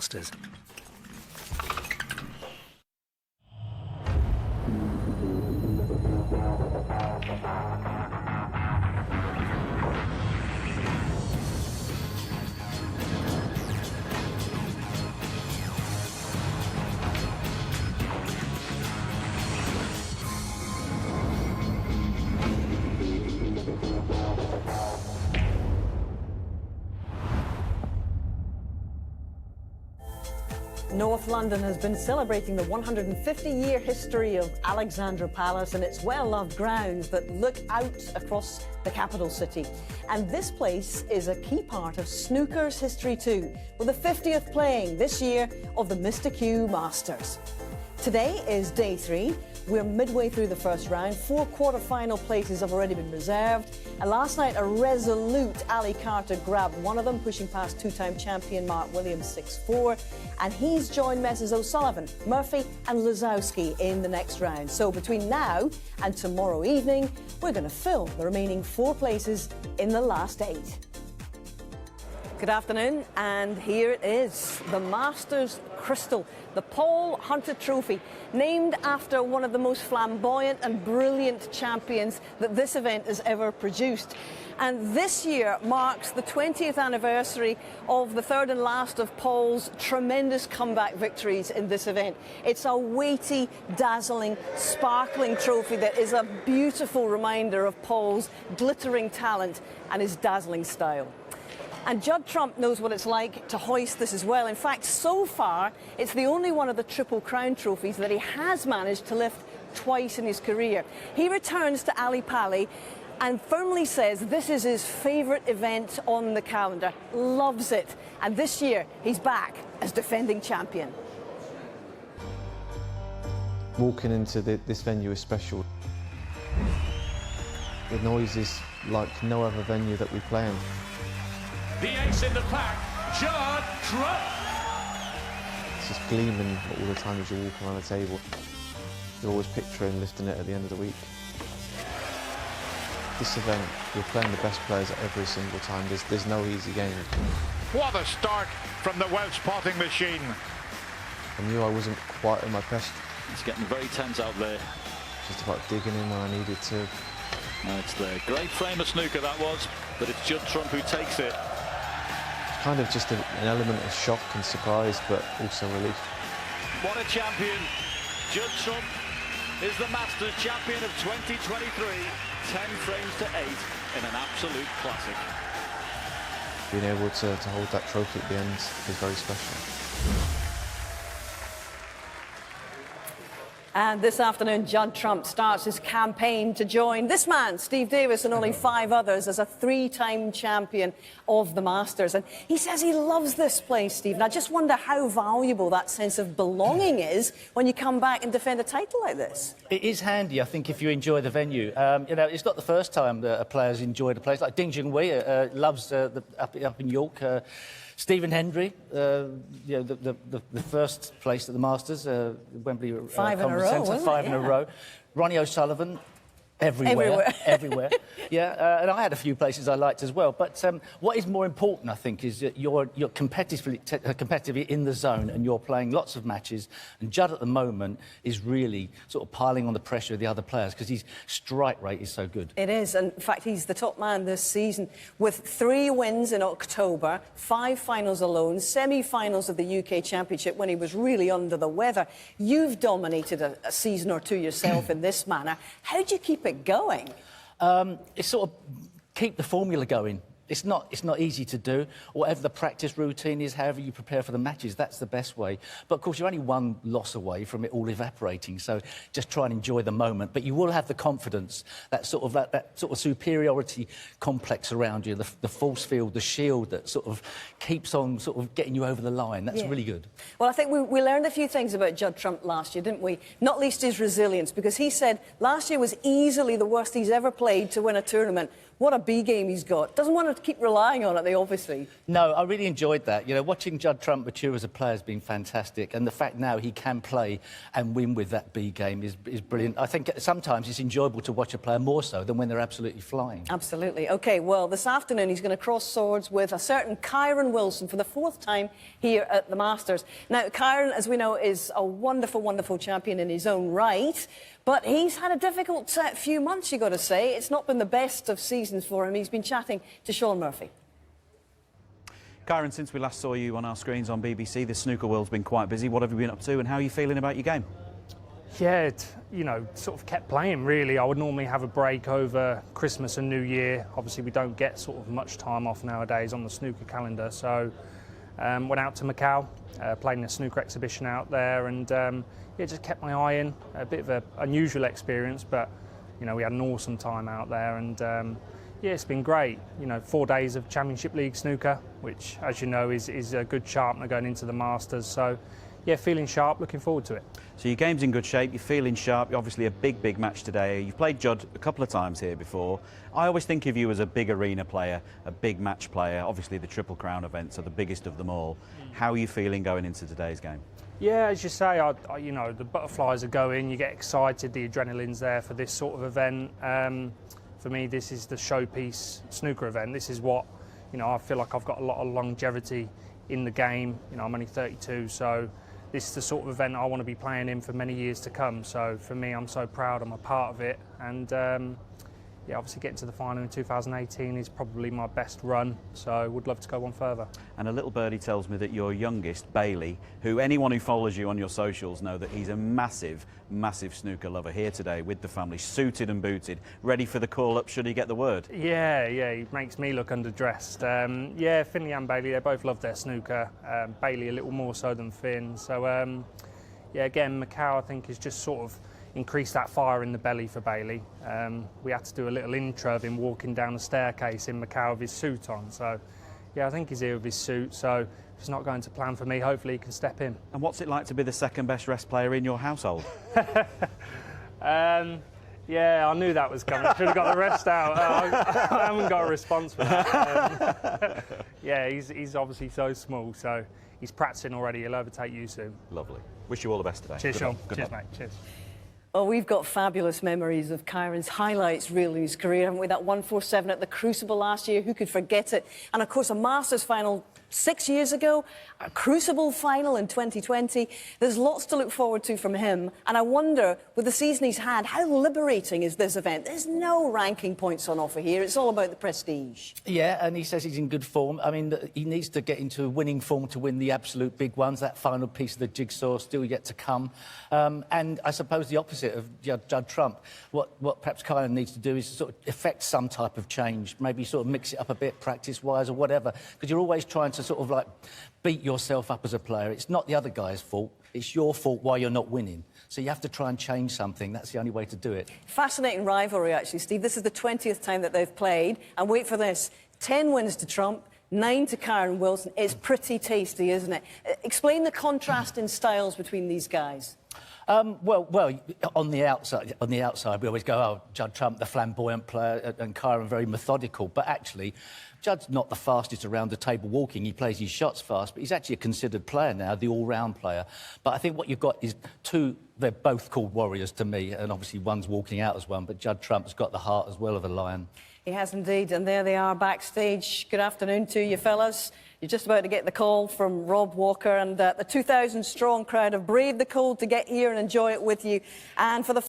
Masters. North London has been celebrating the 150-year history of Alexandra Palace and its well-loved grounds that look out across the capital city. And this place is a key part of snooker's history too, with the 50th playing this year of the Mr. Q Masters. Today is day 3. We're midway through the first round. 4 quarter-final places have already been reserved. And last night, a resolute Ali Carter grabbed one of them, pushing past two-time champion Mark Williams 6-4. And he's joined Messrs O'Sullivan, Murphy and Lazowski in the next round. So between now and tomorrow evening, we're going to fill the remaining 4 places in the last 8. Good afternoon, and here it is, the Masters Crystal, the Paul Hunter Trophy, named after one of the most flamboyant and brilliant champions that this event has ever produced. And this year marks the 20th anniversary of the third and last of Paul's tremendous comeback victories in this event. It's a weighty, dazzling, sparkling trophy that is a beautiful reminder of Paul's glittering talent and his dazzling style. And Judd Trump knows what it's like to hoist this as well. In fact, so far, it's the only one of the Triple Crown trophies that he has managed to lift twice in his career. He returns to Ali Pali and firmly says this is his favourite event on the calendar. Loves it. And this year, he's back as defending champion. Walking into this venue is special. The noise is like no other venue that we play in. The ace in the pack, Judd Trump. It's just gleaming all the time as you're walking around the table. You're always picturing lifting it at the end of the week. This event, you're playing the best players every single time. There's no easy game. What a start from the Welsh potting machine. I knew I wasn't quite at my best. It's getting very tense out there. Just about digging in when I needed to. No, it's the great frame of snooker that was, but it's Judd Trump who takes it. Kind of just an element of shock and surprise, but also relief. What a champion. Judd Trump is the Masters champion of 2023. 10 frames to 8 in an absolute classic. Being able to hold that trophy at the end is very special. And this afternoon, Judd Trump starts his campaign to join this man, Steve Davis, and only 5 others as a 3-time champion of the Masters. And he says he loves this place, Steve. And I just wonder how valuable that sense of belonging is when you come back and defend a title like this. It is handy, I think, if you enjoy the venue. You know, it's not the first time that a player's enjoyed a place. Like Ding Junhui loves up in York. Stephen Hendry, you know, the first place at the Masters, Wembley 5 in a row, Centre, 5 in a row. Ronnie O'Sullivan, everywhere. Yeah, and I had a few places I liked as well. But what is more important, I think, is that you're competitively in the zone and you're playing lots of matches. And Judd at the moment is really sort of piling on the pressure of the other players because his strike rate is so good. It is. And in fact, he's the top man this season with 3 wins in October, 5 finals alone, semi-finals of the UK Championship when he was really under the weather. You've dominated a season or 2 yourself in this manner. How do you keep it going? It's sort of keep the formula going. It's not easy to do. Whatever the practice routine is, however you prepare for the matches, that's the best way. But of course, you're only 1 loss away from it all evaporating. So just try and enjoy the moment. But you will have the confidence, that sort of superiority complex around you, the force field, the shield that sort of keeps on sort of getting you over the line. That's really good. Well, I think we learned a few things about Judd Trump last year, didn't we? Not least his resilience, because he said last year was easily the worst he's ever played to win a tournament. What a B game he's got. Doesn't want to keep relying on it, they obviously. No, I really enjoyed that. You know, watching Judd Trump mature as a player has been fantastic, and the fact now he can play and win with that B game is brilliant. I think sometimes it's enjoyable to watch a player more so than when they're absolutely flying. Absolutely. OK, well, this afternoon he's going to cross swords with a certain Kyron Wilson for the 4th time here at the Masters. Now, Kyron, as we know, is a wonderful, wonderful champion in his own right, but he's had a difficult few months, you've got to say. It's not been the best of seasons for him. He's been chatting to Sean Murphy. Kyron, since we last saw you on our screens on BBC, the snooker world's been quite busy. What have you been up to and how are you feeling about your game? Yeah, you know, sort of kept playing, really. I would normally have a break over Christmas and New Year. Obviously, we don't get sort of much time off nowadays on the snooker calendar. So, went out to Macau, played in a snooker exhibition out there, and yeah, just kept my eye in. A bit of an unusual experience, but, you know, we had an awesome time out there, and yeah, it's been great. You know, 4 days of Championship League snooker, which, as you know, is a good sharpener going into the Masters. So, yeah, feeling sharp, looking forward to it. So your game's in good shape, you're feeling sharp, obviously a big match today. You've played Judd a couple of times here before. I always think of you as a big arena player, a big match player. Obviously the Triple Crown events are the biggest of them all. How are you feeling going into today's game? Yeah, as you say, you know, the butterflies are going, you get excited, the adrenaline's there for this sort of event. For me, this is the showpiece snooker event. This is what, you know, I feel like I've got a lot of longevity in the game. You know, I'm only 32, so this is the sort of event I want to be playing in for many years to come. So for me, I'm so proud I'm a part of it. And yeah, obviously getting to the final in 2018 is probably my best run. So I would love to go one further. And a little birdie tells me that your youngest, Bailey, who anyone who follows you on your socials know that he's a massive snooker lover, here today with the family, suited and booted, ready for the call-up should he get the word. Yeah, he makes me look underdressed. Yeah, Finley and Bailey, they both love their snooker. Bailey a little more so than Finn. So, yeah, again, Macau, I think, has just sort of increased that fire in the belly for Bailey. We had to do a little intro of him walking down the staircase in Macau with his suit on. So, yeah, I think he's here with his suit. So, if it's not going to plan for me, hopefully he can step in. And what's it like to be the second best rest player in your household? Yeah, I knew that was coming. Should have got the rest out. I haven't got a response for that. Yeah, he's obviously so small, so he's practicing already. He'll overtake you soon. Lovely. Wish you all the best today. Cheers, Sean. Good Cheers, luck. mate. Cheers. Well, we've got fabulous memories of Kyron's highlights, really, in his career, haven't we? That 147 at the Crucible last year, who could forget it? And, of course, a Masters final 6 years ago, a Crucible final in 2020. There's lots to look forward to from him. And I wonder, with the season he's had, how liberating is this event? There's no ranking points on offer here. It's all about the prestige. Yeah, and he says he's in good form. I mean, he needs to get into winning form to win the absolute big ones. That final piece of the jigsaw still yet to come. And I suppose the opposite of Judd Trump. What perhaps Kyron needs to do is sort of effect some type of change, maybe sort of mix it up a bit practice-wise or whatever, because you're always trying to sort of like beat yourself up as a player. It's not the other guy's fault. It's your fault why you're not winning. So you have to try and change something. That's the only way to do it. Fascinating rivalry, actually, Steve. This is the 20th time that they've played. And wait for this, 10 wins to Trump, 9 to Kyron Wilson. It's pretty tasty, isn't it? Explain the contrast in styles between these guys. Well, on the outside, we always go, oh, Judd Trump, the flamboyant player, and Kyron very methodical. But actually, Judd's not the fastest around the table walking. He plays his shots fast, but he's actually a considered player now, the all-round player. But I think what you've got is two, they're both called warriors to me, and obviously one's walking out as one, but Judd Trump's got the heart as well of a lion. He has indeed, and there they are backstage. Good afternoon to you, fellas. You're just about to get the call from Rob Walker, and the 2,000-strong crowd have braved the cold to get here and enjoy it with you. And for the